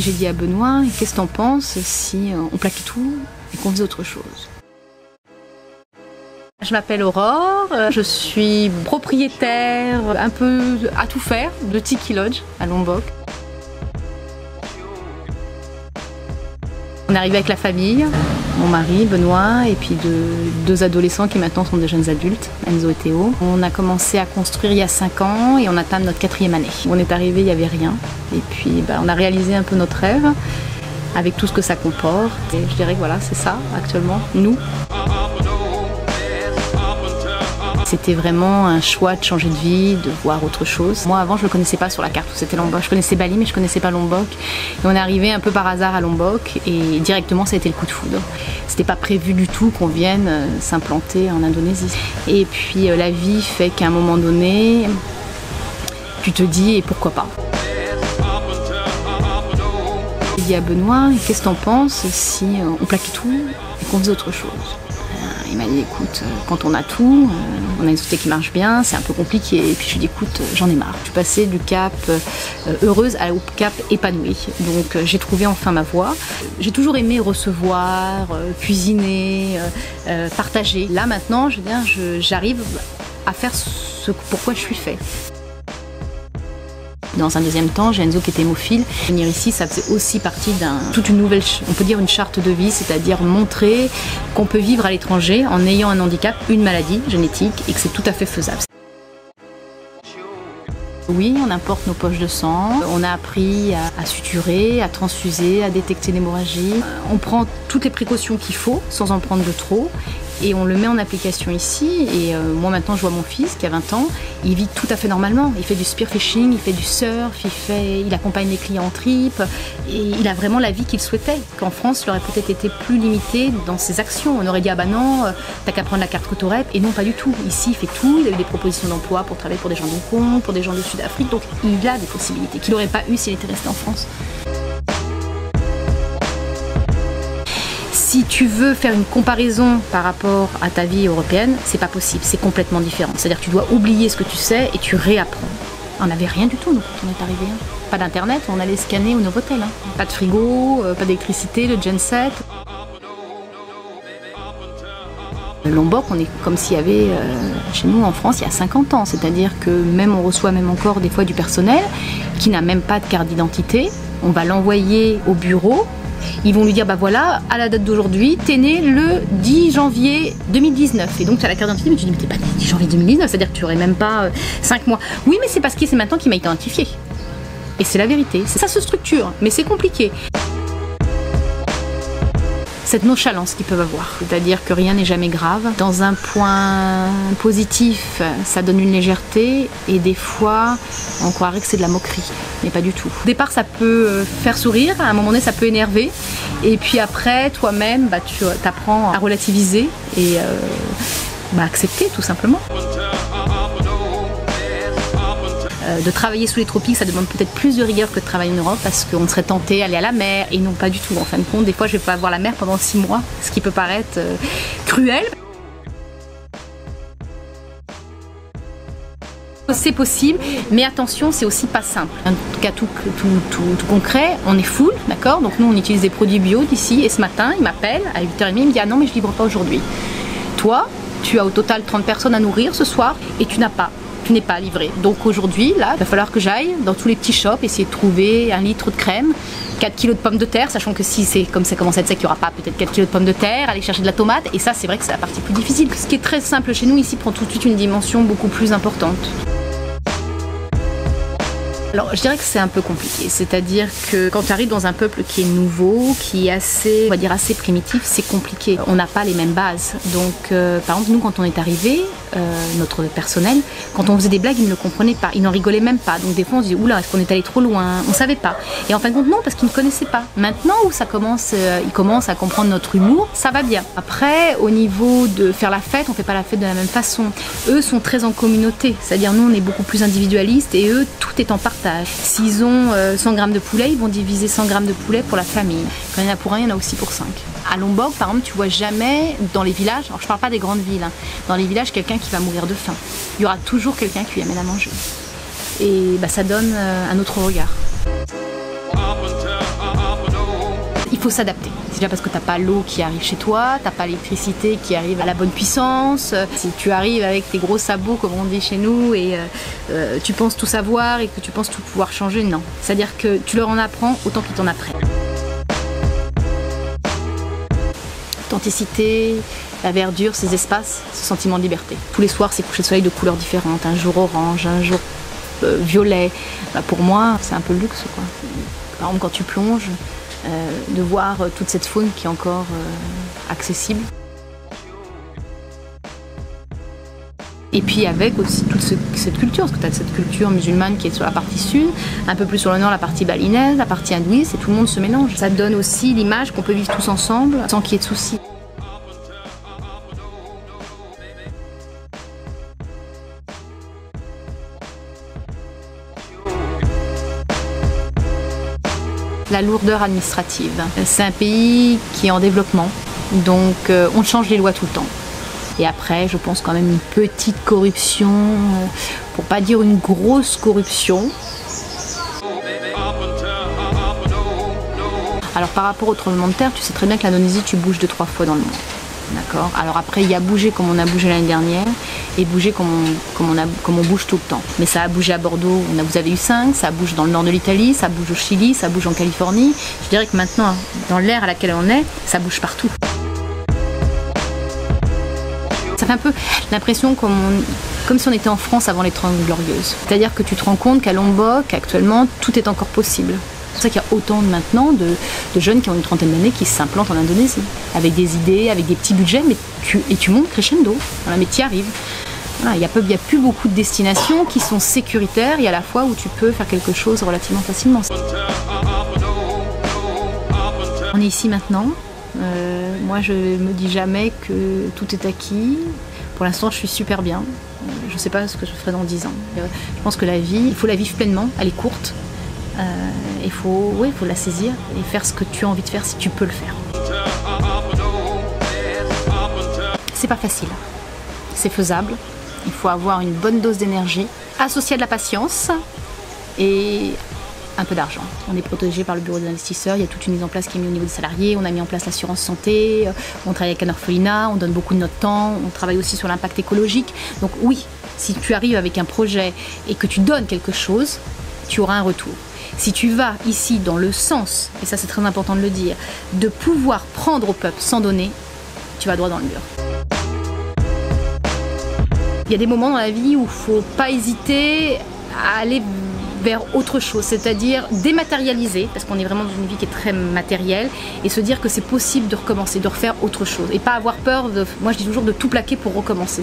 J'ai dit à Benoît, qu'est-ce que t'en penses si on plaquait tout et qu'on faisait autre chose? Je m'appelle Aurore, je suis propriétaire un peu à tout faire de Tiki Lodge à Lombok. On est arrivé avec la famille, mon mari, Benoît, et puis deux adolescents qui maintenant sont des jeunes adultes, Enzo et Théo. On a commencé à construire il y a 5 ans et on atteint notre 4e année. On est arrivé, il n'y avait rien. Et puis on a réalisé un peu notre rêve avec tout ce que ça comporte. Et je dirais que voilà, c'est ça actuellement, nous. C'était vraiment un choix de changer de vie, de voir autre chose. Moi avant je ne le connaissais pas sur la carte où c'était Lombok. Je connaissais Bali mais je ne connaissais pas Lombok. Et on est arrivé un peu par hasard à Lombok et directement ça a été le coup de foudre. C'était pas prévu du tout qu'on vienne s'implanter en Indonésie. Et puis la vie fait qu'à un moment donné, tu te dis et pourquoi pas. J'ai dit à Benoît, qu'est-ce que t'en penses si on plaquait tout et qu'on faisait autre chose? Il m'a dit, écoute, quand on a tout, on a une société qui marche bien, c'est un peu compliqué. Et puis je lui ai dit, écoute, j'en ai marre. Je suis passée du cap heureuse au cap épanouie. Donc j'ai trouvé enfin ma voie. J'ai toujours aimé recevoir, cuisiner, partager. Là maintenant, je veux dire, j'arrive à faire ce pourquoi je suis fait. Dans un deuxième temps, j'ai Enzo qui est hémophile. Venir ici, ça faisait aussi partie toute une nouvelle, on peut dire une charte de vie, c'est-à-dire montrer qu'on peut vivre à l'étranger en ayant un handicap, une maladie génétique et que c'est tout à fait faisable. Oui, on importe nos poches de sang, on a appris à suturer, à transfuser, à détecter l'hémorragie. On prend toutes les précautions qu'il faut, sans en prendre de trop, et on le met en application ici. Et moi maintenant je vois mon fils qui a 20 ans, il vit tout à fait normalement. Il fait du spearfishing, il fait du surf, il accompagne les clients en trip, et il a vraiment la vie qu'il souhaitait. Qu'en France, il aurait peut-être été plus limité dans ses actions. On aurait dit ah bah non, t'as qu'à prendre la carte Cotorep, et non pas du tout. Ici il fait tout, il a eu des propositions d'emploi pour travailler pour des gens de Hong Kong, pour des gens de Sud-Afrique, donc il a des possibilités qu'il n'aurait pas eu s'il était resté en France. Si tu veux faire une comparaison par rapport à ta vie européenne, c'est pas possible, c'est complètement différent. C'est-à-dire que tu dois oublier ce que tu sais et tu réapprends. On n'avait rien du tout nous quand on est arrivé. Pas d'internet, on allait scanner au Novotel. Pas de frigo, pas d'électricité, le genset. Lombok, on est comme s'il y avait chez nous en France il y a 50 ans. C'est-à-dire que même on reçoit même encore des fois du personnel qui n'a même pas de carte d'identité. On va l'envoyer au bureau. Ils vont lui dire, bah voilà, à la date d'aujourd'hui, t'es né le 10 janvier 2019. Et donc tu as la carte d'identité, mais tu dis, mais t'es pas né le 10 janvier 2019, c'est-à-dire que tu aurais même pas 5 mois. Oui, mais c'est parce que c'est maintenant qu'il m'a identifié. Et c'est la vérité. Ça se structure, mais c'est compliqué. Cette nonchalance qu'ils peuvent avoir, c'est-à-dire que rien n'est jamais grave. Dans un point positif, ça donne une légèreté et des fois, on croirait que c'est de la moquerie, mais pas du tout. Au départ, ça peut faire sourire, à un moment donné, ça peut énerver, et puis après, toi-même, bah, tu apprends à relativiser et accepter tout simplement. De travailler sous les tropiques, ça demande peut-être plus de rigueur que de travailler en Europe parce qu'on serait tenté d'aller à la mer et non pas du tout. En fin de compte, des fois je vais pas voir la mer pendant 6 mois, ce qui peut paraître cruel. C'est possible, mais attention, c'est aussi pas simple. En tout cas, tout concret, on est full, d'accord? Donc nous, on utilise des produits bio d'ici et ce matin, il m'appelle à 8h30, il me dit ah non, mais je livre pas aujourd'hui. Toi, tu as au total 30 personnes à nourrir ce soir et tu n'es pas livré. Donc aujourd'hui, là, il va falloir que j'aille dans tous les petits shops, essayer de trouver 1 litre de crème, 4 kilos de pommes de terre, sachant que si c'est comme ça commence à être sec, il n'y aura pas peut-être 4 kilos de pommes de terre, aller chercher de la tomate, et ça c'est vrai que c'est la partie plus difficile. Ce qui est très simple chez nous ici prend tout de suite une dimension beaucoup plus importante. Alors je dirais que c'est un peu compliqué, c'est-à-dire que quand tu arrives dans un peuple qui est nouveau, qui est assez, on va dire assez primitif, c'est compliqué. On n'a pas les mêmes bases. Donc par exemple nous quand on est arrivé, notre personnel, quand on faisait des blagues, ils ne le comprenaient pas, ils n'en rigolaient même pas. Donc des fois on se dit oula, est-ce qu'on est allé trop loin? On savait pas. Et en fin de compte non, parce qu'ils ne connaissaient pas. Maintenant où ça commence, ils commencent à comprendre notre humour, ça va bien. Après au niveau de faire la fête, on fait pas la fête de la même façon. Eux sont très en communauté, c'est-à-dire nous on est beaucoup plus individualistes et eux tout est en partage. S'ils ont 100 grammes de poulet, ils vont diviser 100 grammes de poulet pour la famille. Quand il y en a pour un, il y en a aussi pour 5. À Lombok, par exemple, tu vois jamais dans les villages, alors je parle pas des grandes villes, hein, dans les villages, quelqu'un qui va mourir de faim. Il y aura toujours quelqu'un qui lui amène à manger. Et ça donne un autre regard. faut s'adapter. C'est déjà parce que t'as pas l'eau qui arrive chez toi, t'as pas l'électricité qui arrive à la bonne puissance. Si tu arrives avec tes gros sabots, comme on dit chez nous, et tu penses tout savoir et que tu penses tout pouvoir changer, non. C'est-à-dire que tu leur en apprends autant qu'ils t'en apprennent. L'authenticité, la verdure, ces espaces, ce sentiment de liberté. Tous les soirs, c'est coucher de soleil de couleurs différentes, un jour orange, un jour violet. Bah, pour moi, c'est un peu le luxe, quoi. Par exemple, quand tu plonges, de voir toute cette faune qui est encore accessible. Et puis avec aussi toute cette culture, parce que tu as cette culture musulmane qui est sur la partie sud, un peu plus sur le nord la partie balinaise, la partie hindouiste, et tout le monde se mélange. Ça donne aussi l'image qu'on peut vivre tous ensemble sans qu'il y ait de soucis. La lourdeur administrative. C'est un pays qui est en développement, donc on change les lois tout le temps. Et après, je pense quand même une petite corruption, pour pas dire une grosse corruption. Alors par rapport au tremblement de terre, tu sais très bien que l'Indonésie, tu bouges 2-3 fois dans le monde. D'accord. Alors après, il y a bougé comme on a bougé l'année dernière et bougé comme on bouge tout le temps. Mais ça a bougé à Bordeaux, vous avez eu 5, ça bouge dans le nord de l'Italie, ça bouge au Chili, ça bouge en Californie. Je dirais que maintenant, dans l'ère à laquelle on est, ça bouge partout. Ça fait un peu l'impression comme si on était en France avant les 30 Glorieuses. C'est-à-dire que tu te rends compte qu'à Lombok, actuellement, tout est encore possible. C'est pour ça qu'il y a autant maintenant de jeunes qui ont une trentaine d'années qui s'implantent en Indonésie, avec des idées, avec des petits budgets, mais tu montes crescendo, voilà, mais tu y arrives. Voilà, il n'y a plus beaucoup de destinations qui sont sécuritaires et à la fois où tu peux faire quelque chose relativement facilement. On est ici maintenant. Moi, je me dis jamais que tout est acquis. Pour l'instant, je suis super bien. Je ne sais pas ce que je ferai dans 10 ans. Je pense que la vie, il faut la vivre pleinement. Elle est courte. Il faut la saisir et faire ce que tu as envie de faire si tu peux le faire. C'est pas facile. C'est faisable. Il faut avoir une bonne dose d'énergie, associée à de la patience et un peu d'argent. On est protégé par le bureau des investisseurs, il y a toute une mise en place qui est mise au niveau des salariés, on a mis en place l'assurance santé, on travaille avec un orphelinat, on donne beaucoup de notre temps, on travaille aussi sur l'impact écologique. Donc oui, si tu arrives avec un projet et que tu donnes quelque chose, tu auras un retour. Si tu vas ici dans le sens, et ça c'est très important de le dire, de pouvoir prendre au peuple sans donner, tu vas droit dans le mur. Il y a des moments dans la vie où il ne faut pas hésiter à aller vers autre chose, c'est-à-dire dématérialiser, parce qu'on est vraiment dans une vie qui est très matérielle, et se dire que c'est possible de recommencer, de refaire autre chose, et pas avoir peur, moi je dis toujours, de tout plaquer pour recommencer.